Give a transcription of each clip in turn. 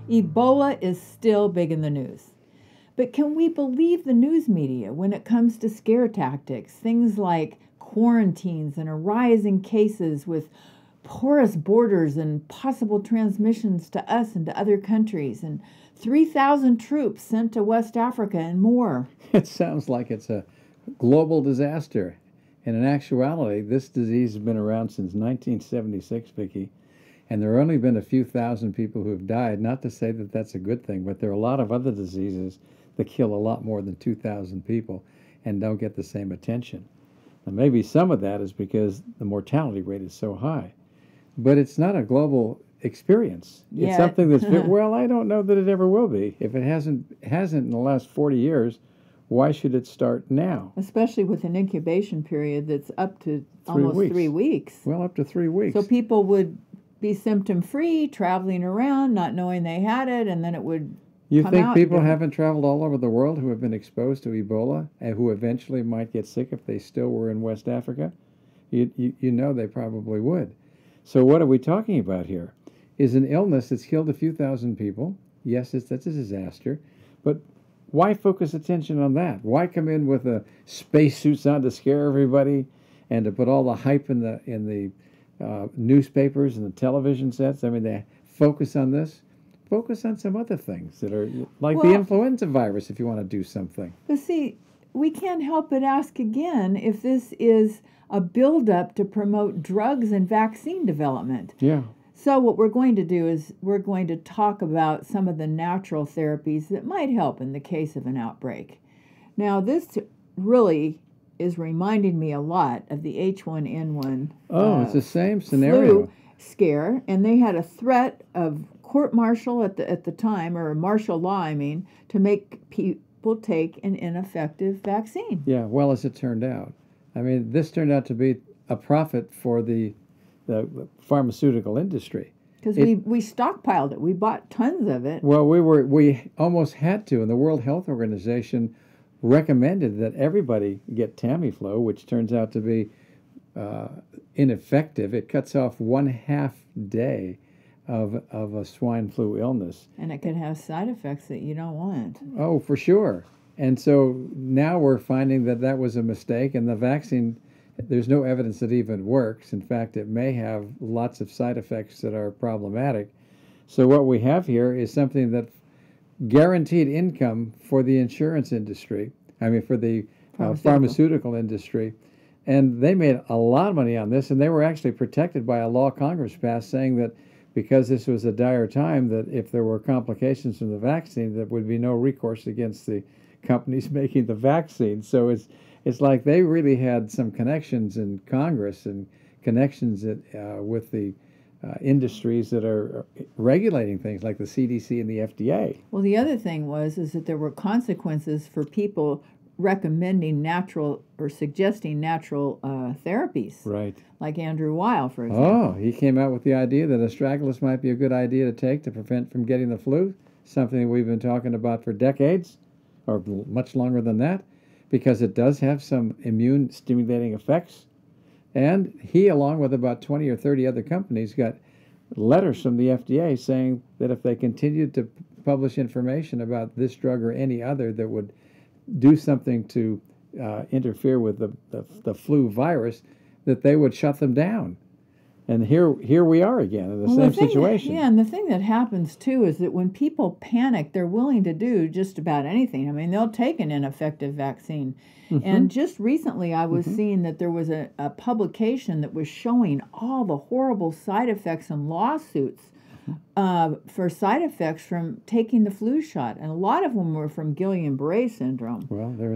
Ebola is still big in the news. But can we believe the news media when it comes to scare tactics? Things like quarantines and a rise in cases with porous borders and possible transmissions to us and to other countries, and 3,000 troops sent to West Africa and more. It sounds like it's a global disaster. And in actuality, this disease has been around since 1976, Vicki, and there have only been a few thousand people who have died. Not to say that that's a good thing, but there are a lot of other diseases that kill a lot more than 2,000 people and don't get the same attention. Now, maybe some of that is because the mortality rate is so high, but it's not a global experience. Yet. It's something that's, well, I don't know that it ever will be. If it hasn't in the last 40 years, why should it start now? Especially with an incubation period that's up to almost 3 weeks. Well, up to 3 weeks. So people would be symptom-free, traveling around, not knowing they had it, and then it would You come think out people again. haven't traveled all over the world who have been exposed to Ebola and who eventually might get sick if they still were in West Africa? You know they probably would. So what are we talking about here? Is an illness that's killed a few thousand people. Yes, that's a disaster. But why focus attention on that? Why come in with the spacesuits on to scare everybody and to put all the hype in the newspapers and the television sets? I mean, they focus on this. Focus on some other things that are like the influenza virus if you want to do something. But see, we can't help but ask again if this is a buildup to promote drugs and vaccine development. Yeah. So what we're going to do is we're going to talk about some of the natural therapies that might help in the case of an outbreak. Now, this really is reminding me a lot of the H1N1 it's the same scenario. flu scare, and they had a threat of court-martial at the time, or martial law, I mean, to make people take an ineffective vaccine. Yeah, well, as it turned out. I mean, this turned out to be a profit for the pharmaceutical industry. Because we stockpiled it. We bought tons of it. Well, we almost had to, and the World Health Organization recommended that everybody get Tamiflu, which turns out to be ineffective. It cuts off 1/2 day of a swine flu illness. And it could have side effects that you don't want. Oh, for sure. And so now we're finding that was a mistake, and the vaccine, there's no evidence that it even works. In fact, it may have lots of side effects that are problematic. So what we have here is something that guaranteed income for the insurance industry, for the pharmaceutical industry. And they made a lot of money on this, and they were actually protected by a law Congress passed saying that because this was a dire time, that if there were complications from the vaccine, there would be no recourse against the companies making the vaccine. So it's like they really had some connections in Congress and connections with the industries that are regulating things like the CDC and the FDA. Well, the other thing is that there were consequences for people recommending natural or suggesting natural therapies. Right. Like Andrew Weil, for example. Oh, he came out with the idea that astragalus might be a good idea to take to prevent from getting the flu, something we've been talking about for decades, or much longer than that, because it does have some immune stimulating effects. And he, along with about 20 or 30 other companies, got letters from the FDA saying that if they continued to publish information about this drug or any other that would do something to interfere with the flu virus, that they would shut them down. And here we are again in the same situation. And the thing that happens, too, is that when people panic, they're willing to do just about anything. I mean, they'll take an ineffective vaccine. Mm-hmm. And just recently, I was seeing that there was a publication that was showing all the horrible side effects and lawsuits for side effects from taking the flu shot. And a lot of them were from Guillain-Barré syndrome,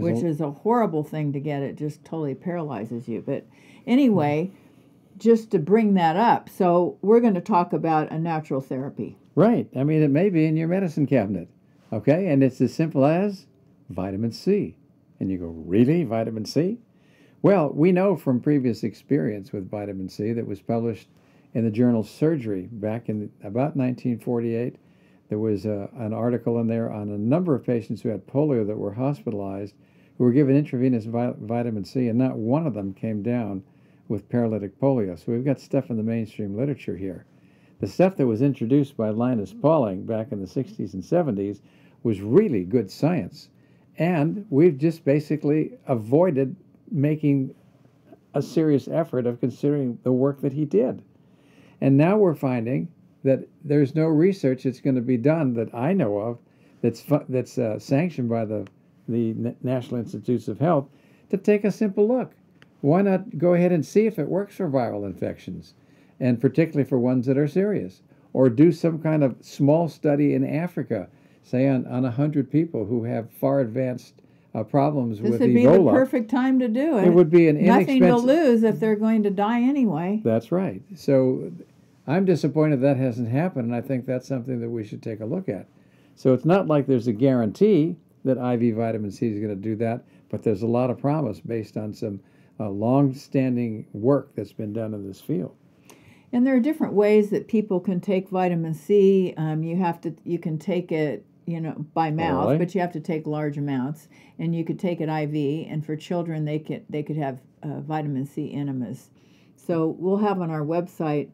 which is a horrible thing to get. It just totally paralyzes you. But anyway, just to bring that up. So we're going to talk about a natural therapy. Right. I mean, it may be in your medicine cabinet. Okay. And it's as simple as vitamin C. And you go, really? Vitamin C? Well, we know from previous experience with vitamin C that was published in the journal Surgery back in about 1948. There was an article in there on a number of patients who had polio that were hospitalized, who were given intravenous vitamin C, and not one of them came down with paralytic polio. So we've got stuff in the mainstream literature here The stuff that was introduced by Linus Pauling back in the 60s and 70s was really good science. And we've just basically avoided making a serious effort of considering the work that he did. And now we're finding that there's no research that's going to be done that I know of that's sanctioned by the National Institutes of Health to take a simple look. Why not go ahead and see if it works for viral infections, and particularly for ones that are serious? Or do some kind of small study in Africa, say on 100 people who have far advanced problems with Ebola. This would be the perfect time to do it. It would be an inexpensive... Nothing to lose if they're going to die anyway. That's right. So I'm disappointed that hasn't happened, and I think that's something that we should take a look at. So it's not like there's a guarantee that IV vitamin C is going to do that, but there's a lot of promise based on some long-standing work that's been done in this field. And there are different ways that people can take vitamin C. You can take it, by mouth, Orally. but you have to take large amounts, and you could take it IV. And for children, they could have vitamin C enemas. So we'll have on our website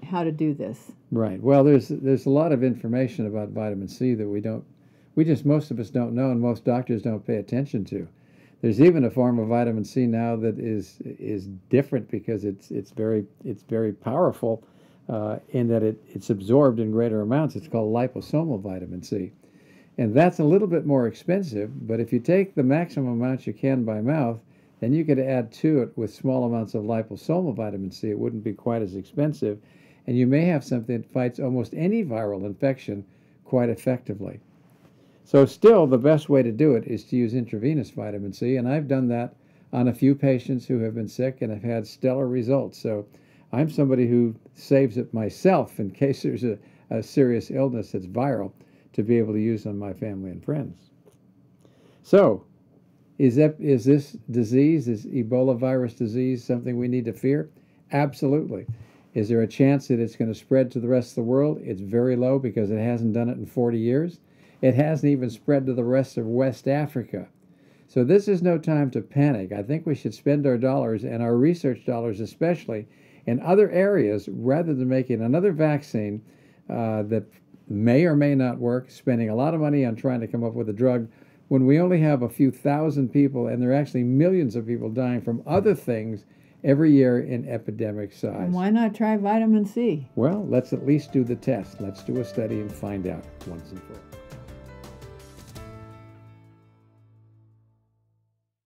how to do this. Right. Well, there's a lot of information about vitamin C that most of us don't know, and most doctors don't pay attention to. There's even a form of vitamin C now that is different because it's very powerful in that it's absorbed in greater amounts. It's called liposomal vitamin C, and that's a little bit more expensive. But if you take the maximum amount you can by mouth, then you could add to it with small amounts of liposomal vitamin C. It wouldn't be quite as expensive, and you may have something that fights almost any viral infection quite effectively. So still, the best way to do it is to use intravenous vitamin C, and I've done that on a few patients who have been sick and have had stellar results. So I'm somebody who saves it myself in case there's a serious illness that's viral to be able to use on my family and friends. So is this disease, this Ebola virus disease, something we need to fear? Absolutely. Is there a chance that it's going to spread to the rest of the world? It's very low because it hasn't done it in 40 years. It hasn't even spread to the rest of West Africa. So this is no time to panic. I think we should spend our dollars, and our research dollars especially, in other areas rather than making another vaccine that may or may not work, spending a lot of money on trying to come up with a drug when we only have a few thousand people, and there are actually millions of people dying from other things every year in epidemic size. And why not try vitamin C? Well, let's at least do the test. Let's do a study and find out once and for all.